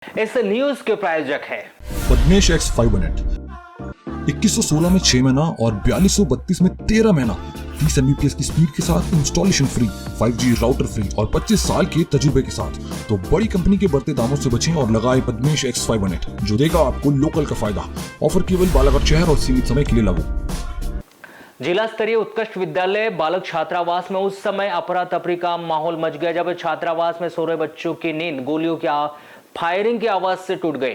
इस न्यूज के प्रायोजक है पद्मेश X 500 2116 में 6 महीना और 4232 में 13 महीना 30 Mbps की स्पीड के साथ installation free, 5G router free और 25 साल के तजुर्बे के साथ। तो बड़ी कंपनी के बढ़ते दामों से बचें और लगाएं पद्मेश X 500 जो देगा आपको लोकल का फायदा। ऑफर केवल बालाघाट शहर और सीमित समय के लिए लागू। जिला स्तरीय उत्कृष्ट विद्यालय बालक छात्रावास में उस समय अफरा तफरी का माहौल मच गया जब छात्रावास में सो रहे बच्चों की नींद गोलियों की फायरिंग की आवाज से टूट गई।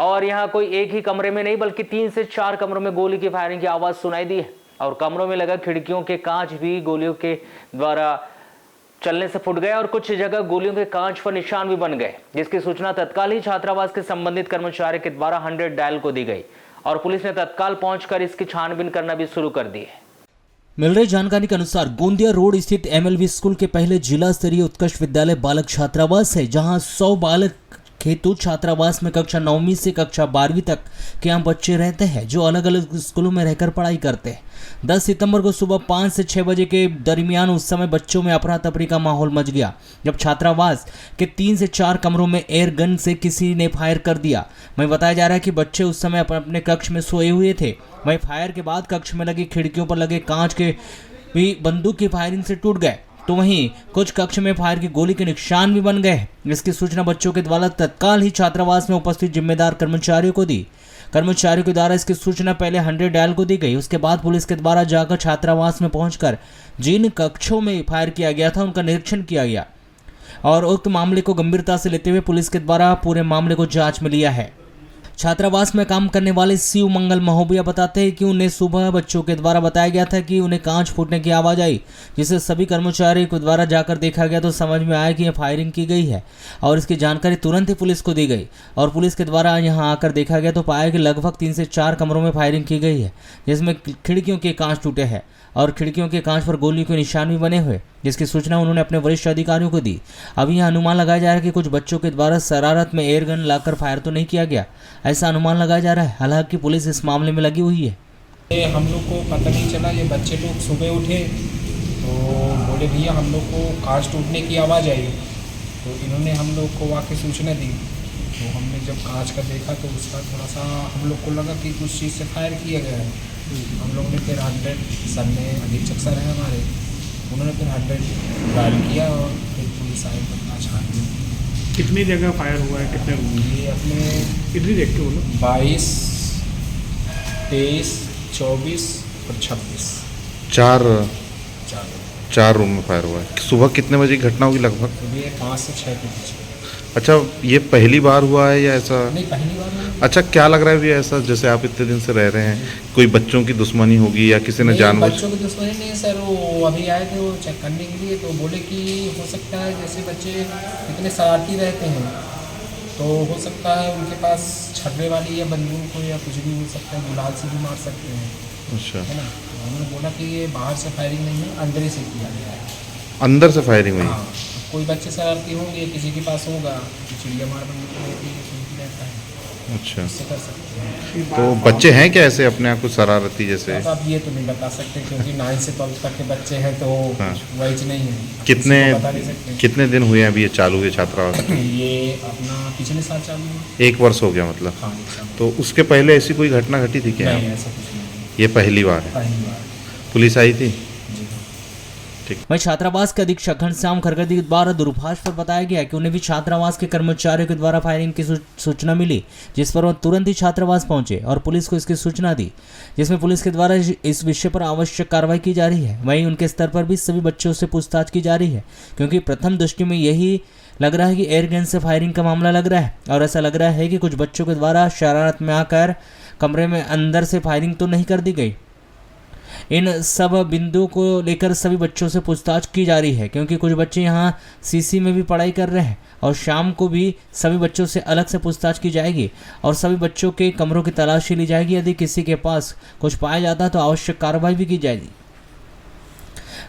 और यहाँ कोई एक ही कमरे में नहीं बल्कि 3 से 4 कमरों में गोली की फायरिंग की आवाज सुनाई दी है और कमरों में लगा खिड़कियों के कांच भी गोलियों के द्वारा चलने से फूट गए और कुछ जगह गोलियों के कांच पर निशान भी बन गए, जिसकी सूचना तत्काल ही छात्रावास के संबंधित कर्मचारी के द्वारा 100 डायल को दी गई और पुलिस ने तत्काल पहुंचकर इसकी छानबीन करना भी शुरू कर दी है। मिल रही जानकारी के अनुसार गोंदिया रोड स्थित MLV स्कूल के पहले जिला स्तरीय उत्कृष्ट विद्यालय बालक छात्रावास है, जहां 100 बालक हेतु छात्रावास में कक्षा 9वीं से कक्षा 12वीं तक के यहाँ बच्चे रहते हैं जो अलग अलग स्कूलों में रहकर पढ़ाई करते हैं। 10 सितंबर को सुबह 5 से 6 बजे के दरमियान उस समय बच्चों में अफरा तफरी का माहौल मच गया जब छात्रावास के 3 से 4 कमरों में एयर गन से किसी ने फायर कर दिया। वहीं बताया जा रहा है कि बच्चे उस समय अपने कक्ष में सोए हुए थे। वहीं फायर के बाद कक्ष में लगी खिड़कियों पर लगे कांच के भी बंदूक की फायरिंग से टूट गए, तो वहीं कुछ कक्ष में फायर की गोली के निशान भी बन गए। इसकी सूचना बच्चों के द्वारा तत्काल ही छात्रावास में उपस्थित जिम्मेदार कर्मचारियों को दी। कर्मचारियों के द्वारा इसकी सूचना पहले 100 डायल को दी गई, उसके बाद पुलिस के द्वारा जाकर छात्रावास में पहुंचकर जिन कक्षों में फायर किया गया था उनका निरीक्षण किया गया और उक्त मामले को गंभीरता से लेते हुए पुलिस के द्वारा पूरे मामले को जांच में लिया है। छात्रावास में काम करने वाले शिव मंगल महोबिया बताते हैं कि उन्हें सुबह बच्चों के द्वारा बताया गया था कि उन्हें कांच फूटने की आवाज़ आई, जिसे सभी कर्मचारियों के द्वारा जाकर देखा गया तो समझ में आया कि यह फायरिंग की गई है और इसकी जानकारी तुरंत ही पुलिस को दी गई और पुलिस के द्वारा यहां आकर देखा गया तो पाया कि लगभग 3 से 4 कमरों में फायरिंग की गई है, जिसमें खिड़कियों के कांच टूटे हैं और खिड़कियों के कांच पर गोलियों के निशान भी बने हुए, जिसकी सूचना उन्होंने अपने वरिष्ठ अधिकारियों को दी। अब यह अनुमान लगाया जा रहा है कि कुछ बच्चों के द्वारा शरारत में एयर गन लाकर फायर तो नहीं किया गया, ऐसा अनुमान लगाया जा रहा है। हालांकि पुलिस इस मामले में लगी हुई है। हम लोग को पता नहीं चला, ये बच्चे लोग सुबह उठे तो बोले भैया हम लोग को कांच टूटने की आवाज़ आई, तो इन्होंने हम लोग को आके सूचना दी। तो हमने जब कांच का देखा तो उसका थोड़ा सा हम लोग को लगा कि कुछ चीज़ से फायर किया गया है। हम लोग ने फिर 100 सर ने अधीक्षक सर हैं हमारे, उन्होंने फिर 100 डायल किया और फिर पुलिस आई तो कांच छान। कितनी जगह फायर हुआ है, कितने रूम? ये अपने कितनी देख के बोलो? 22, 23, 24 और 26 चार रूम में फायर हुआ है। सुबह कितने बजे की घटना होगी लगभग? तो ये 5 से 6 के पीछे। अच्छा, ये पहली बार हुआ है या ऐसा? नहीं, पहली बार हुआ। अच्छा, क्या लग रहा है भी ऐसा जैसे आप इतने दिन से रह रहे हैं, कोई बच्चों की दुश्मनी होगी या किसी ने जानबूझ? बच्चों की दुश्मनी नहीं सर, वो अभी आए थे वो चेक करने के लिए, तो बोले कि हो सकता है जैसे बच्चे इतने शरारती रहते हैं तो हो सकता है उनके पास छर्रे वाली या बंदूक हो या कुछ भी हो सकता है, गुलाल से भी मार सकते हैं। अच्छा, है ना। उन्होंने बोला कि ये बाहर से फायरिंग नहीं है, अंदर ही से किया गया है। अंदर से फायरिंग हुई? हाँ, कोई बच्चे शरारती होंगे, किसी के पास होगा, चिड़िया मार बंदूक रहती है, सुनती रहता है, अच्छा, इससे कर सकते हैं। तो बच्चे हैं क्या ऐसे अपने आप को शरारती जैसे? अब आप ये तो नहीं बता सकते क्योंकि 9 से 12 तक के बच्चे हैं तो हाँ। वैज नहीं है, कितने बता नहीं सकते। कितने दिन हुए हैं अभी ये चालू है छात्रावास? ये अपना पिछले साल चालू है। 1 वर्ष हो गया मतलब? हाँ, 1 साल। तो उसके पहले ऐसी कोई घटना घटी थी क्या? नहीं, ऐसा कुछ नहीं, ये पहली बार है? पहली बार। पुलिस आई थी? जी हाँ। वहीं छात्रावास के अधीक्षक घनश्याम खरगदी के द्वारा दूरभाष पर बताया गया कि उन्हें भी छात्रावास के कर्मचारियों के द्वारा फायरिंग की सूचना मिली, जिस पर वह तुरंत ही छात्रावास पहुंचे और पुलिस को इसकी सूचना दी, जिसमें पुलिस के द्वारा इस विषय पर आवश्यक कार्रवाई की जा रही है। वहीं उनके स्तर पर भी सभी बच्चों से पूछताछ की जा रही है, क्योंकि प्रथम दृष्टि में यही लग रहा है कि एयर गन से फायरिंग का मामला लग रहा है और ऐसा लग रहा है कि कुछ बच्चों के द्वारा शरारत में आकर कमरे में अंदर से फायरिंग तो नहीं कर दी गई। इन सब बिंदुओं को लेकर सभी बच्चों से पूछताछ की जा रही है, क्योंकि कुछ बच्चे यहाँ CC में भी पढ़ाई कर रहे हैं और शाम को भी सभी बच्चों से अलग से पूछताछ की जाएगी और सभी बच्चों के कमरों की तलाशी ली जाएगी। यदि किसी के पास कुछ पाया जाता है तो आवश्यक कार्रवाई भी की जाएगी।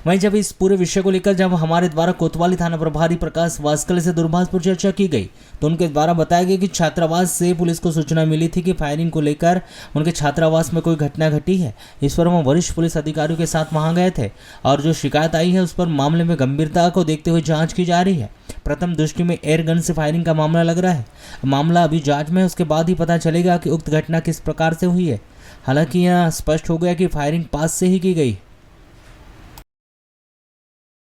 वहीं जब इस पूरे विषय को लेकर जब हमारे द्वारा कोतवाली थाना प्रभारी प्रकाश वास्कल से दूरभाष पर चर्चा की गई तो उनके द्वारा बताया गया कि छात्रावास से पुलिस को सूचना मिली थी कि फायरिंग को लेकर उनके छात्रावास में कोई घटना घटी है। इस पर वो वरिष्ठ पुलिस अधिकारियों के साथ वहां गए थे और जो शिकायत आई है उस पर मामले में गंभीरता को देखते हुए जांच की जा रही है। प्रथम दृष्टि में एयर गन से फायरिंग का मामला लग रहा है। मामला अभी जांच में है, उसके बाद ही पता चलेगा कि उक्त घटना किस प्रकार से हुई है। हालांकि यह स्पष्ट हो गया कि फायरिंग पास से ही की गई।